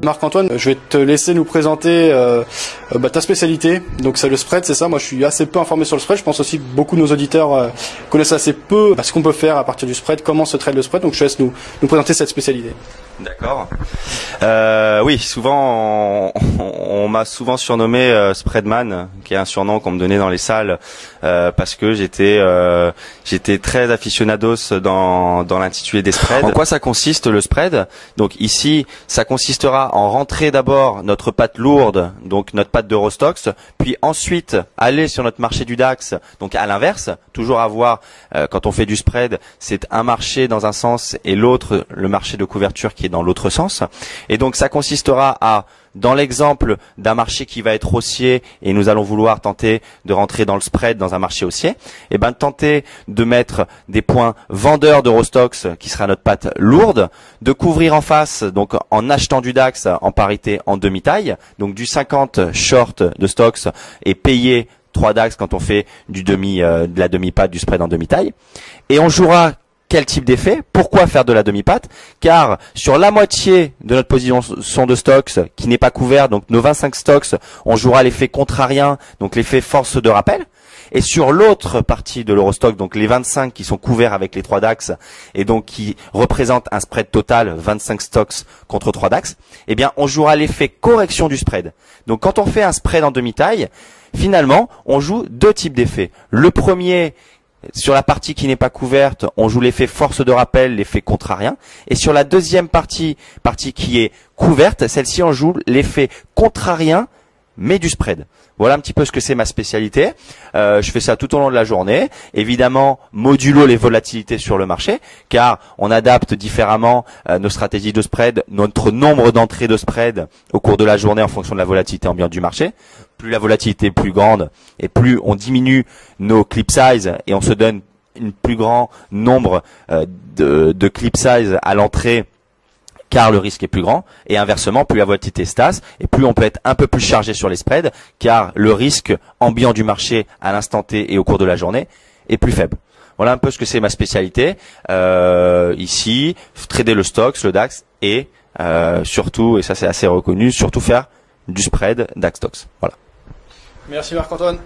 Marc-Antoine, je vais te laisser nous présenter ta spécialité. Donc c'est le spread, c'est ça. Moi je suis assez peu informé sur le spread. Je pense aussi que beaucoup de nos auditeurs connaissent assez peu ce qu'on peut faire à partir du spread, comment se trade le spread. Donc je te laisse nous présenter cette spécialité. D'accord. Oui, souvent on m'a souvent surnommé Spreadman, qui est un surnom qu'on me donnait dans les salles parce que j'étais très aficionados dans l'intitulé des spreads. En quoi ça consiste le spread? Donc ici, ça consistera en rentrer d'abord notre patte lourde, donc notre patte d'Eurostoxx, puis ensuite aller sur notre marché du DAX, donc à l'inverse, toujours avoir quand on fait du spread, c'est un marché dans un sens et l'autre, le marché de couverture qui est dans l'autre sens. Et donc ça consistera à, dans l'exemple d'un marché qui va être haussier et nous allons vouloir tenter de rentrer dans le spread dans un marché haussier, et tenter de mettre des points vendeurs d'Eurostoxx qui sera notre patte lourde, de couvrir en face, donc en achetant du DAX en parité en demi-taille, donc du 50 short de Stoxx et payer 3 DAX quand on fait de la demi-patte du spread en demi-taille. Et on jouera quel type d'effet? Pourquoi faire de la demi-patte? Car sur la moitié de notre position de Stoxx qui n'est pas couverte, donc nos 25 Stoxx, on jouera l'effet contrarien, donc l'effet force de rappel. Et sur l'autre partie de l'Eurostoxx, donc les 25 qui sont couverts avec les 3 DAX et donc qui représentent un spread total 25 Stoxx contre 3 DAX, eh bien on jouera l'effet correction du spread. Donc quand on fait un spread en demi-taille, finalement on joue deux types d'effets. Le premier, sur la partie qui n'est pas couverte, on joue l'effet force de rappel, l'effet contrarien. Et sur la deuxième partie qui est couverte, celle-ci on joue l'effet contrarien, mais du spread. Voilà un petit peu ce que c'est ma spécialité. Je fais ça tout au long de la journée. Évidemment, modulo les volatilités sur le marché, car on adapte différemment nos stratégies de spread, notre nombre d'entrées de spread au cours de la journée en fonction de la volatilité ambiante du marché. Plus la volatilité est plus grande et plus on diminue nos clip size et on se donne un plus grand nombre de clip size à l'entrée, car le risque est plus grand, et inversement, plus la volatilité est stasse, et plus on peut être un peu plus chargé sur les spreads, car le risque ambiant du marché à l'instant T et au cours de la journée est plus faible. Voilà un peu ce que c'est ma spécialité. Ici, trader le Stoxx, le DAX, et surtout, et ça c'est assez reconnu, surtout faire du spread DAX Stoxx. Voilà. Merci Marc-Antoine.